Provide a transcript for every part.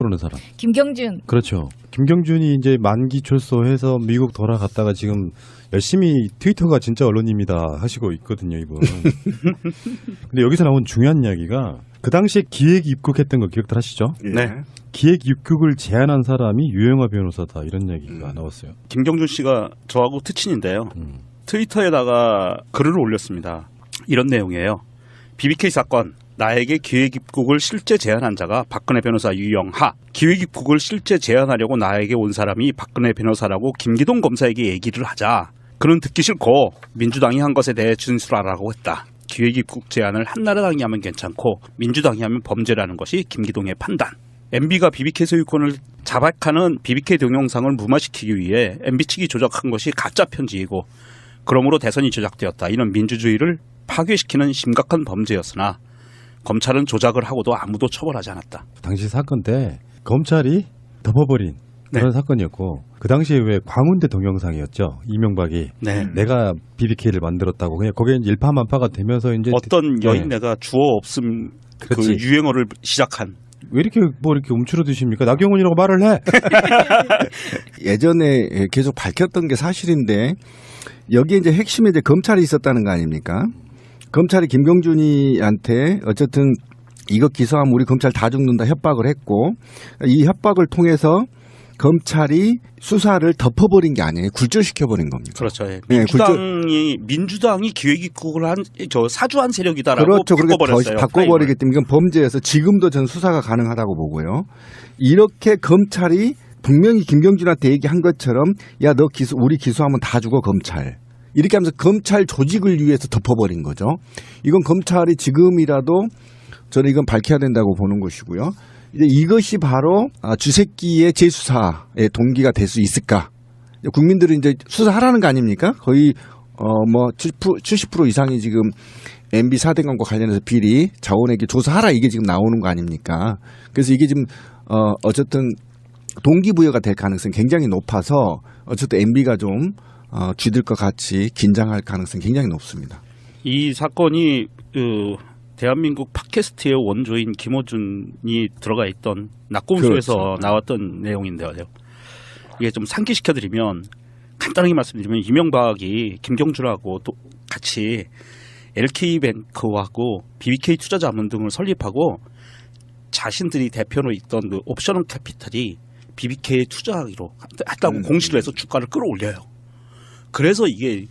그러는 사람. 김경준. 그렇죠. 김경준이 이제 만기 출소해서 미국 돌아갔다가 지금 열심히 트위터가 진짜 언론입니다 하시고 있거든요, 이분. 근데 여기서 나온 중요한 이야기가 그 당시에 기획 입국했던 거 기억들 하시죠? 네. 기획 입국을 제안한 사람이 유영하 변호사다 이런 얘기가 나왔어요. 김경준 씨가 저하고 특친인데요. 트위터에다가 글을 올렸습니다. 이런 내용이에요. BBK 사건. 나에게 기획 입국을 실제 제안한 자가 박근혜 변호사 유영하. 기획 입국을 실제 제안하려고 나에게 온 사람이 박근혜 변호사라고 김기동 검사에게 얘기를 하자. 그는 듣기 싫고 민주당이 한 것에 대해 진술하라고 했다. 기획 입국 제안을 한나라당이 하면 괜찮고 민주당이 하면 범죄라는 것이 김기동의 판단. MB가 BBK 소유권을 자박하는 BBK 동영상을 무마시키기 위해 MB 측이 조작한 것이 가짜 편지이고 그러므로 대선이 조작되었다. 이는 민주주의를 파괴시키는 심각한 범죄였으나 검찰은 조작을 하고도 아무도 처벌하지 않았다. 당시 사건 때 검찰이 덮어버린 그런 네. 사건이었고 그 당시에 왜 광운대 동영상이었죠. 이명박이 네. 내가 BBK를 만들었다고 그냥 거기에 이제 일파만파가 되면서 이제 어떤 여인네가 주어 없음 그 그렇지. 유행어를 시작한. 왜 이렇게 뭐 이렇게 움츠러드십니까? 나경원이라고 말을 해. 예전에 계속 밝혔던 게 사실인데 여기에 이제 핵심에 이제 검찰이 있었다는 거 아닙니까? 검찰이 김경준이한테 어쨌든 이거 기소하면 우리 검찰 다 죽는다 협박을 했고 이 협박을 통해서 검찰이 수사를 덮어버린 게 아니에요. 굴절시켜버린 겁니다. 그렇죠. 예. 네, 민주당이 기획 입국을 한 저 사주한 세력이다라고 그렇죠. 바꿔버렸어요. 바꿔버리기 때문에 이건 범죄여서 지금도 저는 수사가 가능하다고 보고요. 이렇게 검찰이 분명히 김경준한테 얘기한 것처럼 야 너 우리 기소하면 다 죽어 검찰. 이렇게 하면서 검찰 조직을 위해서 덮어버린 거죠. 이건 검찰이 지금이라도 저는 이건 밝혀야 된다고 보는 것이고요. 이제 이것이 바로 주새끼의 재수사의 동기가 될 수 있을까? 국민들은 이제 수사하라는 거 아닙니까? 거의 뭐 70% 이상이 지금 MB 사대강과 관련해서 비리 자원에게 조사하라 이게 지금 나오는 거 아닙니까? 그래서 이게 지금 어쨌든 동기부여가 될 가능성이 굉장히 높아서 어쨌든 MB가 좀 쥐들 것 같이 긴장할 가능성이 굉장히 높습니다. 이 사건이 대한민국 팟캐스트의 원조인 김어준이 들어가 있던 낙곰수에서 그렇죠. 나왔던 내용인데요. 이게 좀 상기시켜드리면 간단하게 말씀드리면 이명박이 김경준하고 또 같이 LK뱅크하고 BBK 투자자문 등을 설립하고 자신들이 대표로 있던 그 옵셔널 캐피탈이 BBK에 투자하기로 했다고 공시를 해서 주가를 끌어올려요. 그래서 이게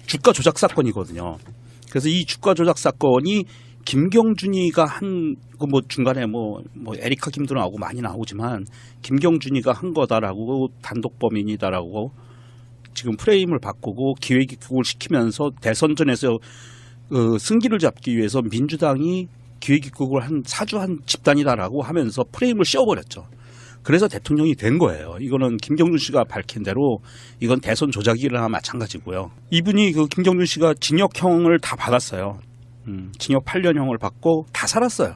주가 조작 사건이거든요. 그래서 이 주가 조작 사건이 김경준이가 한 뭐 중간에 뭐 에리카 김도 나오고 많이 나오지만 김경준이가 한 거다라고 단독 범인이다라고 지금 프레임을 바꾸고 기획 입국을 시키면서 대선전에서 승기를 잡기 위해서 민주당이 기획 입국을 한 사주한 집단이다라고 하면서 프레임을 씌워버렸죠. 그래서 대통령이 된 거예요. 이거는 김경준 씨가 밝힌 대로 이건 대선 조작이나 마찬가지고요. 이분이 그 김경준 씨가 징역형을 다 받았어요. 징역 8년형을 받고 다 살았어요.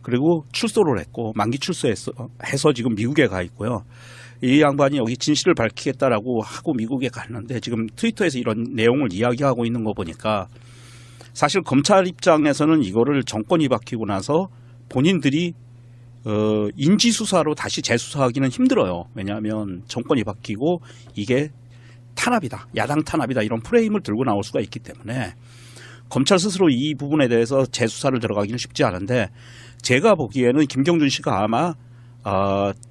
그리고 출소를 했고 만기 출소해서 지금 미국에 가 있고요. 이 양반이 여기 진실을 밝히겠다라고 하고 미국에 갔는데 지금 트위터에서 이런 내용을 이야기하고 있는 거 보니까 사실 검찰 입장에서는 이거를 정권이 바뀌고 나서 본인들이 인지수사로 다시 재수사하기는 힘들어요. 왜냐하면 정권이 바뀌고 이게 탄압이다. 야당 탄압이다. 이런 프레임을 들고 나올 수가 있기 때문에 검찰 스스로 이 부분에 대해서 재수사를 들어가기는 쉽지 않은데 제가 보기에는 김경준 씨가 아마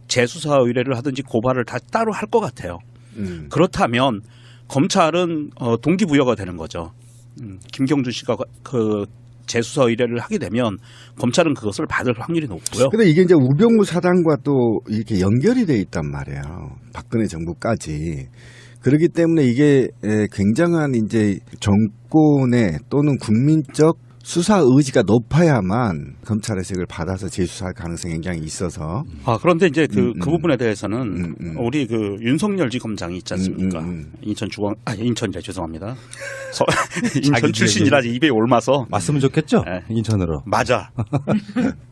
재수사 의뢰를 하든지 고발을 다 따로 할 것 같아요. 그렇다면 검찰은 동기부여가 되는 거죠. 김경준 씨가 그 재수사 의뢰를 하게 되면 검찰은 그것을 받을 확률이 높고요. 근데 이게 이제 우병우 사단과 또 이렇게 연결이 돼 있단 말이에요. 박근혜 정부까지. 그렇기 때문에 이게 굉장한 이제 정권의 또는 국민적 수사 의지가 높아야만 검찰에서 이걸 받아서 재수사할 가능성이 굉장히 있어서. 그런데 이제 그 부분에 대해서는 우리 그 윤석열 지검장이 있지 않습니까? 인천이래 죄송합니다. 인천 출신이라 입에 옮아서. 맞으면 좋겠죠? 네. 인천으로. 맞아.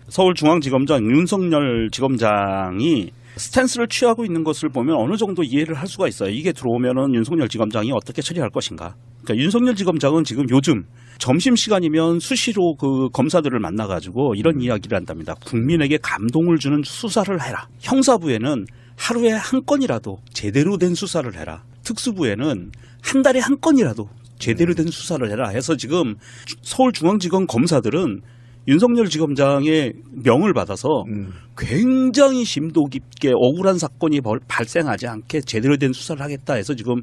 서울중앙지검장 윤석열 지검장이 스탠스를 취하고 있는 것을 보면 어느 정도 이해를 할 수가 있어요. 이게 들어오면은 윤석열 지검장이 어떻게 처리할 것인가. 그러니까 윤석열 지검장은 지금 요즘 점심 시간이면 수시로 그 검사들을 만나가지고 이런 이야기를 한답니다. 국민에게 감동을 주는 수사를 해라. 형사부에는 하루에 한 건이라도 제대로 된 수사를 해라. 특수부에는 한 달에 한 건이라도 제대로 된 수사를 해라 해서 지금 서울중앙지검 검사들은 윤석열 지검장의 명을 받아서 굉장히 심도 깊게 억울한 사건이 발생하지 않게 제대로 된 수사를 하겠다 해서 지금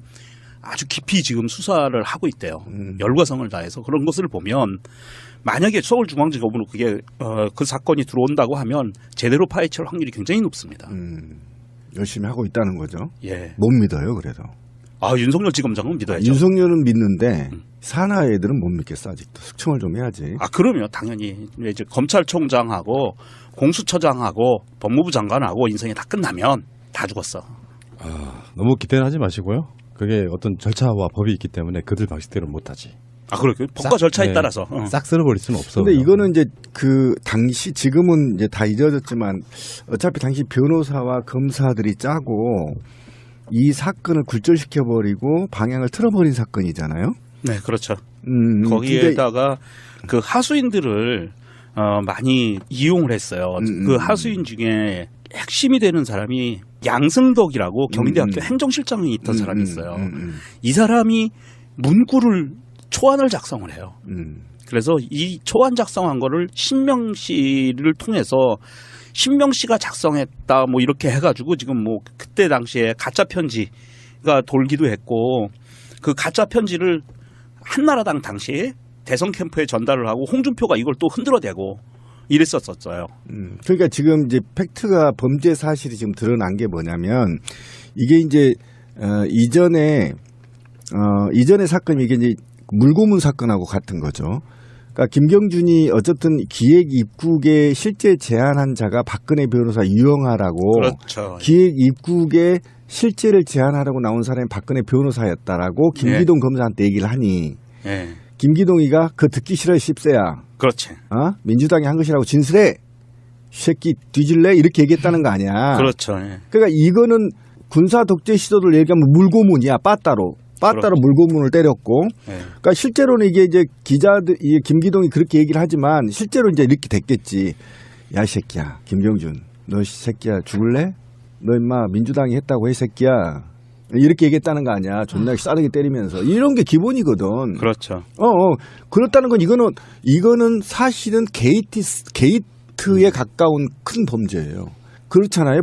아주 깊이 지금 수사를 하고 있대요. 열과성을 다해서 그런 것을 보면 만약에 서울중앙지검으로 그게 그 사건이 들어온다고 하면 제대로 파헤칠 확률이 굉장히 높습니다. 열심히 하고 있다는 거죠. 예. 못 믿어요, 그래도. 아 윤석열 지검장은 믿어야죠. 윤석열은 믿는데 산하 애들은 못 믿겠어 아직도. 숙청을 좀 해야지. 아 그러면 당연히 이제 검찰총장하고 공수처장하고 법무부 장관하고 인생이 다 끝나면 다 죽었어. 너무 기대는 하지 마시고요. 그게 어떤 절차와 법이 있기 때문에 그들 방식대로 못하지. 아 그렇게 법과 절차에 따라서 싹 쓸어버릴 수는 없어. 근데 이거는 이제 그 당시 지금은 이제 다 잊어졌지만 어차피 당시 변호사와 검사들이 짜고 이 사건을 굴절시켜버리고 방향을 틀어버린 사건이잖아요. 네, 그렇죠. 거기에다가 그 하수인들을 많이 이용을 했어요. 그 하수인 중에 핵심이 되는 사람이 양승덕이라고 경희대학교 행정실장이 있던 사람이 있어요. 이 사람이 문구를 초안을 작성을 해요. 그래서 이 초안 작성한 거를 신명 씨를 통해서 신명 씨가 작성했다 뭐 이렇게 해가지고 지금 뭐 그때 당시에 가짜 편지가 돌기도 했고 그 가짜 편지를 한나라당 당시에 대선 캠프에 전달을 하고 홍준표가 이걸 또 흔들어대고 이랬었어요. 그러니까 지금 이제 팩트가 범죄 사실이 지금 드러난 게 뭐냐면 이게 이제 이전에 사건이 이게 이제 물고문 사건하고 같은 거죠. 그러니까 김경준이 어쨌든 기획 입국에 실제 제안한 자가 박근혜 변호사 유영하라고 그렇죠. 기획 입국에 실제를 제안하라고 나온 사람이 박근혜 변호사였다라고 김기동 검사한테 얘기를 하니 김기동이가 그 듣기 싫어요 씹새야. 그렇지. 민주당이 한 것이라고 진술해. 새끼 뒤질래? 이렇게 얘기했다는 거 아니야. 그렇죠. 그러니까 이거는 군사 독재 시도를 얘기하면 물고문이야. 빠따로 물고문을 때렸고. 그러니까 실제로는 이게 이제 기자들, 이게 김기동이 그렇게 얘기를 하지만 실제로 이제 이렇게 됐겠지. 야, 이 새끼야. 김경준. 너 새끼야 죽을래? 너 임마 민주당이 했다고 해, 새끼야. 이렇게 얘기했다는 거 아니야. 존나 싸대기 때리면서. 이런 게 기본이거든. 그렇죠. 그렇다는 건 이거는 사실은 게이트에 가까운 큰 범죄예요. 그렇잖아요.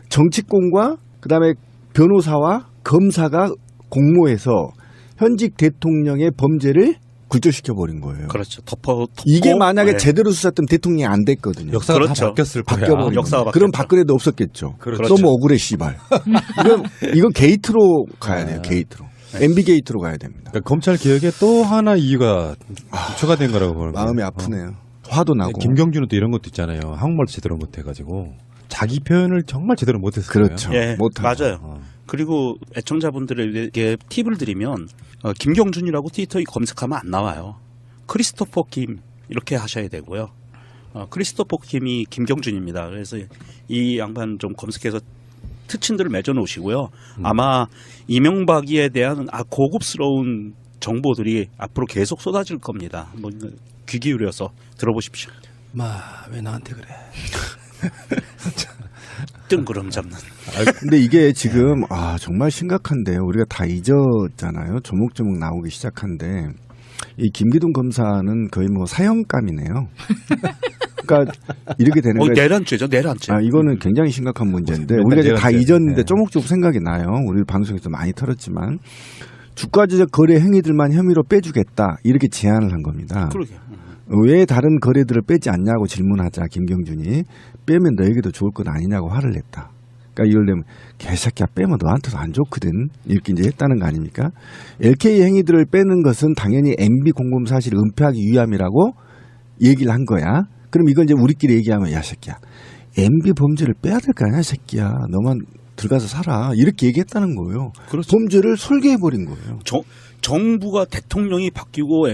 정치권과 그다음에 변호사와 검사가 공모해서 현직 대통령의 범죄를 굴절시켜버린 거예요. 그렇죠. 덮고 이게 만약에 제대로 수사했던 대통령이 안 됐거든요. 역사가 그렇죠. 다 바뀌었을 거야. 바뀌어버린 역사가 그럼 바뀌었죠. 박근혜도 없었겠죠. 그렇죠. 너무 억울해 씨발. 이건 게이트로 가야 돼요. 게이트로. MB 게이트로 가야 됩니다. 그러니까 검찰 개혁에 또 하나 이유가 추가된 거라고 보는 거예요. 마음이 아프네요. 화도 나고. 김경준은 또 이런 것도 있잖아요. 한국말도 제대로 못해가지고 자기 표현을 정말 제대로 못했을 그렇죠. 거예요. 예, 못하고. 맞아요. 그리고 애청자분들에게 팁을 드리면 김경준이라고 트위터에 검색하면 안 나와요. 크리스토퍼 김 이렇게 하셔야 되고요. 크리스토퍼 김이 김경준입니다. 그래서 이 양반 좀 검색해서 특친들을 맺어 놓으시고요. 아마 이명박이에 대한 고급스러운 정보들이 앞으로 계속 쏟아질 겁니다. 귀 기울여서 들어보십시오. 왜 나한테 그래? 뜬구름 잡는. 근데 이게 지금 정말 심각한데요. 우리가 다 잊었잖아요. 조목조목 나오기 시작한데 이 김기동 검사는 거의 뭐 사형감이네요. 그러니까 이렇게 되는 거예요. 내란죄죠, 내란죄. 이거는 굉장히 심각한 문제인데 우리가 이제 다 잊었는데 조목조목 생각이 나요. 우리 방송에서 많이 털었지만 주가지적 거래 행위들만 혐의로 빼주겠다 이렇게 제안을 한 겁니다. 그러게. 왜 다른 거래들을 빼지 않냐고 질문하자 김경준이 빼면 너에게도 좋을 것 아니냐고 화를 냈다. 그러니까 이걸 내면 개새끼야 빼면 너한테도 안 좋거든 이렇게 이제 했다는 거 아닙니까? LK 행위들을 빼는 것은 당연히 MB 공범 사실을 은폐하기 위함이라고 얘기를 한 거야. 그럼 이건 이제 우리끼리 얘기하면 야 새끼야 MB 범죄를 빼야 될 거 아니야 새끼야 너만 들어가서 살아 이렇게 얘기했다는 거예요. 그렇죠. 범죄를 설계해버린 거예요. 정부가 대통령이 바뀌고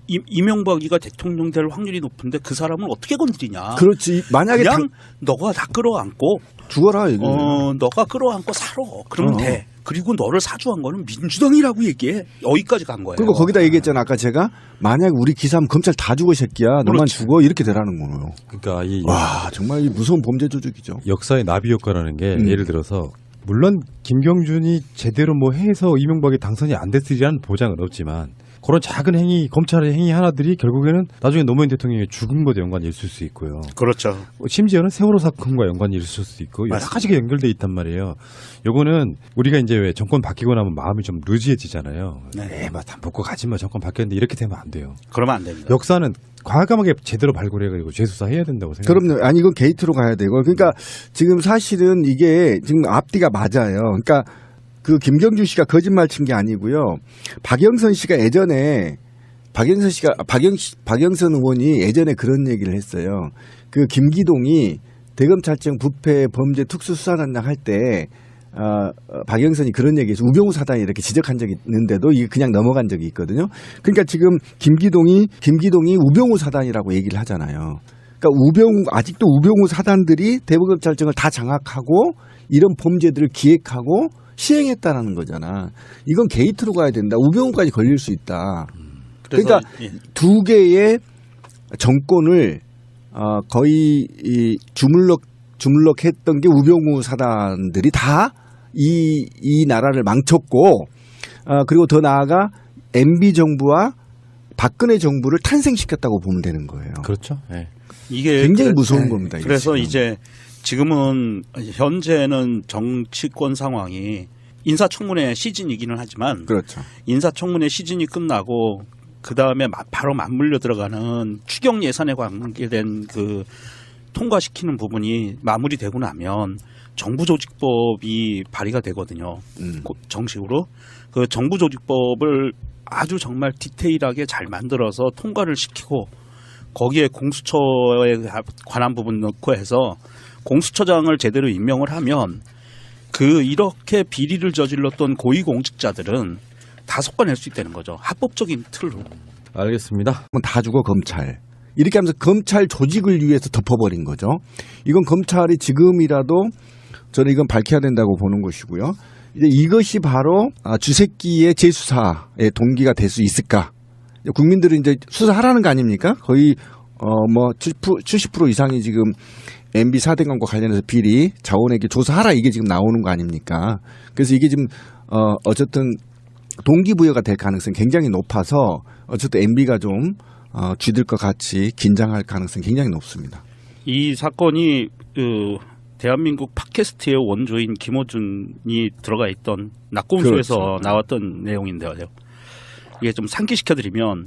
이명박이가 대통령 될 확률이 높은데 그 사람을 어떻게 건드리냐. 그렇지. 만약에 그냥 너가 다 끌어안고 죽어라 이거. 너가 끌어안고 살아. 그러면 돼. 그리고 너를 사주한 거는 민주당이라고 얘기해. 여기까지 간 거예요. 그리고 거기다 얘기했잖아. 아까 제가 만약 우리 기사하면 검찰 다 죽어 새끼야. 너만 그렇지. 죽어 이렇게 되라는 거예요. 그러니까 이 와 정말 이 무서운 범죄 조직이죠. 역사의 나비 효과라는 게 예를 들어서 물론 김경준이 제대로 뭐 해서 이명박이 당선이 안 됐으리라는 보장은 없지만 그런 작은 행위, 검찰의 행위 하나들이 결국에는 나중에 노무현 대통령의 죽음과도 연관이 있을 수 있고요. 그렇죠. 심지어는 세월호 사건과 연관이 있을 수 있고 여러 맞습니다. 가지가 연결돼 있단 말이에요. 요거는 우리가 이제 왜 정권 바뀌고 나면 마음이 좀 루즈해지잖아요. 네. 다 먹고 가지 마. 정권 바뀌었는데 이렇게 되면 안 돼요. 그러면 안 됩니다. 역사는 과감하게 제대로 발굴해가지고 재수사해야 된다고 생각합니다. 그럼요. 아니 이건 게이트로 가야 되고. 그러니까 지금 사실은 이게 지금 앞뒤가 맞아요. 그러니까 그 김경준 씨가 거짓말 친 게 아니고요. 박영선 씨가 예전에 박영선 의원이 예전에 그런 얘기를 했어요. 그 김기동이 대검찰청 부패 범죄 특수수사단장 할 때 박영선이 그런 얘기해서 우병우 사단이 이렇게 지적한 적이 있는데도 이게 그냥 넘어간 적이 있거든요. 그러니까 지금 김기동이 우병우 사단이라고 얘기를 하잖아요. 그러니까 아직도 우병우 사단들이 대검찰청을 다 장악하고 이런 범죄들을 기획하고 시행했다라는 거잖아. 이건 게이트로 가야 된다. 우병우까지 걸릴 수 있다. 그러니까 두 개의 정권을 거의 이 주물럭했던 게 우병우 사단들이 다 이 나라를 망쳤고 그리고 더 나아가 MB 정부와 박근혜 정부를 탄생시켰다고 보면 되는 거예요. 그렇죠. 네. 이게 굉장히 무서운 겁니다. 이게 그래서 지금. 이제 지금은 현재는 정치권 상황이 인사청문회 시즌이기는 하지만 그렇죠. 인사청문회 시즌이 끝나고 그 다음에 바로 맞물려 들어가는 추경 예산에 관계된 그 통과시키는 부분이 마무리되고 나면 정부조직법이 발의가 되거든요. 정식으로 그 정부조직법을 아주 정말 디테일하게 잘 만들어서 통과를 시키고 거기에 공수처에 관한 부분 넣고 해서 공수처장을 제대로 임명을 하면 이렇게 비리를 저질렀던 고위공직자들은 다 솎아낼 수 있다는 거죠. 합법적인 틀로. 알겠습니다. 다 죽어 검찰. 이렇게 하면서 검찰 조직을 위해서 덮어버린 거죠. 이건 검찰이 지금이라도 저는 이건 밝혀야 된다고 보는 것이고요. 이제 이것이 바로 주새끼의 재수사의 동기가 될 수 있을까? 국민들은 이제 수사하라는 거 아닙니까? 거의 70% 이상이 지금 MB 4대강과 관련해서 비리, 자원에게 조사하라 이게 지금 나오는 거 아닙니까? 그래서 이게 지금 어쨌든 동기부여가 될 가능성이 굉장히 높아서 어쨌든 MB가 좀 쥐들 것 같이 긴장할 가능성이 굉장히 높습니다. 이 사건이 대한민국 팟캐스트의 원조인 김어준이 들어가 있던 낙곰수에서 그렇죠. 나왔던 내용인데요. 이게 좀 상기시켜드리면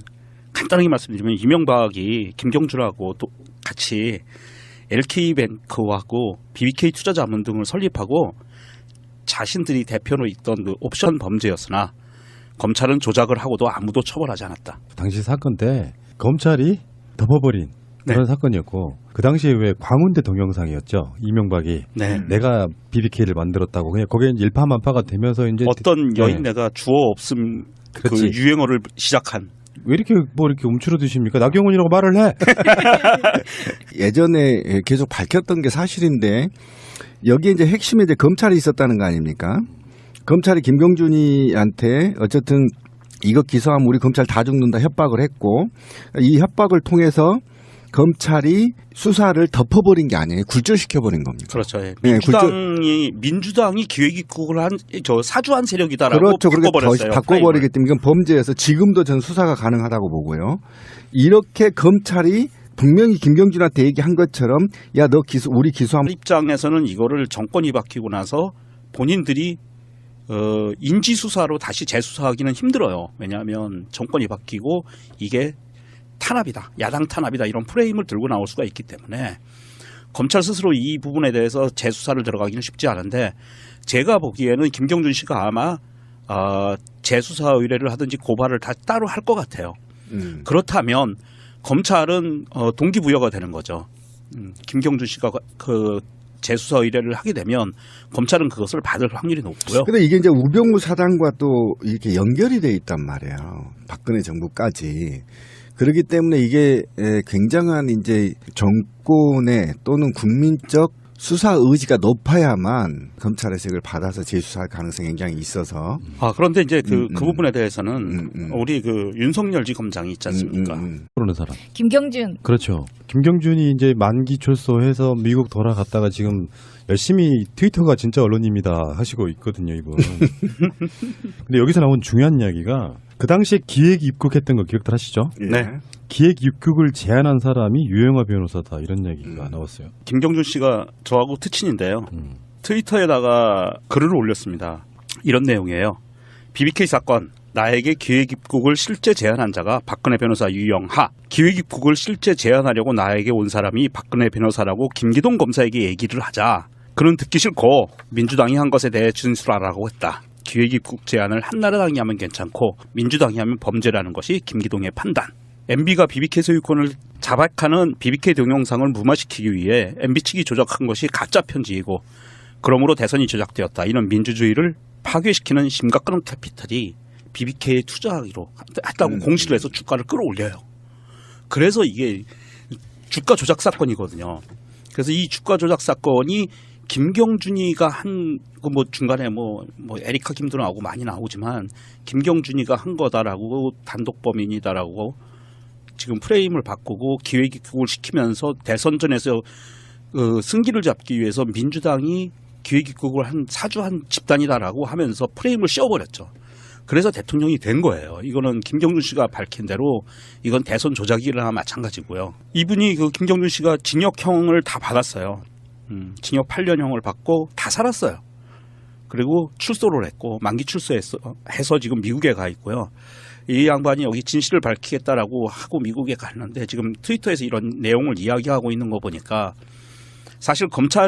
간단하게 말씀드리면 이명박이 김경준하고 또 같이 LK뱅크하고 BBK 투자자문 등을 설립하고 자신들이 대표로 있던 그 옵션 범죄였으나 검찰은 조작을 하고도 아무도 처벌하지 않았다. 당시 사건 때 검찰이 덮어버린 그런 사건이었고 그 당시에 왜 광운대 동영상이었죠. 이명박이 네. 내가 BBK를 만들었다고 그냥 거기에 이제 일파만파가 되면서 이제 어떤 여인네가 주어 없음 그 그렇지. 유행어를 시작한. 왜 이렇게 이렇게 움츠러드십니까? 나경원이라고 말을 해. 예전에 계속 밝혔던 게 사실인데 여기에 이제 핵심에 이제 검찰이 있었다는 거 아닙니까? 검찰이 김경준이한테 어쨌든 이거 기소하면 우리 검찰 다 죽는다 협박을 했고 이 협박을 통해서 검찰이 수사를 덮어버린 게 아니에요. 굴절시켜버린 겁니다. 그렇죠. 예. 네, 민주당이 기획입국을 한 사주한 세력이다라고 그렇죠. 바꿔버렸어요. 바꿔버리기 때문에 이건 범죄에서 지금도 저는 수사가 가능하다고 보고요. 이렇게 검찰이 분명히 김경준한테 얘기한 것처럼 야 너 우리 기소하면 입장에서는 이거를 정권이 바뀌고 나서 본인들이 인지 수사로 다시 재수사하기는 힘들어요. 왜냐하면 정권이 바뀌고 이게 탄압이다, 야당 탄압이다 이런 프레임을 들고 나올 수가 있기 때문에 검찰 스스로 이 부분에 대해서 재수사를 들어가기는 쉽지 않은데 제가 보기에는 김경준 씨가 아마 재수사 의뢰를 하든지 고발을 다 따로 할 것 같아요. 그렇다면 검찰은 동기부여가 되는 거죠. 김경준 씨가 그 재수사 의뢰를 하게 되면 검찰은 그것을 받을 확률이 높고요. 근데 이게 이제 우병우 사단과 또 이렇게 연결이 돼 있단 말이에요. 박근혜 정부까지. 그렇기 때문에 이게 굉장한 이제 정권의 또는 국민적 수사 의지가 높아야만 검찰에서 이걸 받아서 재수사할 가능성이 굉장히 있어서. 그런데 이제 그 부분에 대해서는 우리 그 윤석열 지검장이 있지 않습니까? 그러는 사람. 김경준. 그렇죠. 김경준이 이제 만기 출소해서 미국 돌아갔다가 지금 열심히 트위터가 진짜 언론입니다 하시고 있거든요, 이분. 근데 여기서 나온 중요한 이야기가 그 당시에 기획 입국했던 거 기억들 하시죠? 네. 기획 입국을 제안한 사람이 유영하 변호사다 이런 이야기가 나왔어요. 김경준 씨가 저하고 특친인데요. 트위터에다가 글을 올렸습니다. 이런 내용이에요. BBK 사건 나에게 기획 입국을 실제 제안한 자가 박근혜 변호사 유영하. 기획 입국을 실제 제안하려고 나에게 온 사람이 박근혜 변호사라고 김기동 검사에게 얘기를 하자. 그는 듣기 싫고 민주당이 한 것에 대해 진술하라고 했다. 기획 입국 제안을 한나라당이 하면 괜찮고 민주당이 하면 범죄라는 것이 김기동의 판단. MB가 BBK 소유권을 자백하는 BBK 동영상을 무마시키기 위해 MB 측이 조작한 것이 가짜 편지이고 그러므로 대선이 조작되었다. 이런 민주주의를 파괴시키는 심각한 캐피탈이 BBK에 투자하기로 했다고 공시를 해서 주가를 끌어올려요. 그래서 이게 주가 조작 사건이거든요. 그래서 이 주가 조작 사건이 김경준이가 한 뭐 중간에 뭐 에리카 김도 나오고 많이 나오지만 김경준이가 한 거다라고 단독 범인이다라고 지금 프레임을 바꾸고 기획 입국을 시키면서 대선전에서 승기를 잡기 위해서 민주당이 기획 입국을 사주한 집단이다라고 하면서 프레임을 씌워버렸죠. 그래서 대통령이 된 거예요. 이거는 김경준 씨가 밝힌 대로 이건 대선 조작이나 마찬가지고요. 이분이 그 김경준 씨가 징역형을 다 받았어요. 징역 8년형을 받고 다 살았어요. 그리고 출소를 했고 만기 출소해서 지금 미국에 가 있고요. 이 양반이 여기 진실을 밝히겠다라고 하고 미국에 갔는데 지금 트위터에서 이런 내용을 이야기하고 있는 거 보니까 사실 검찰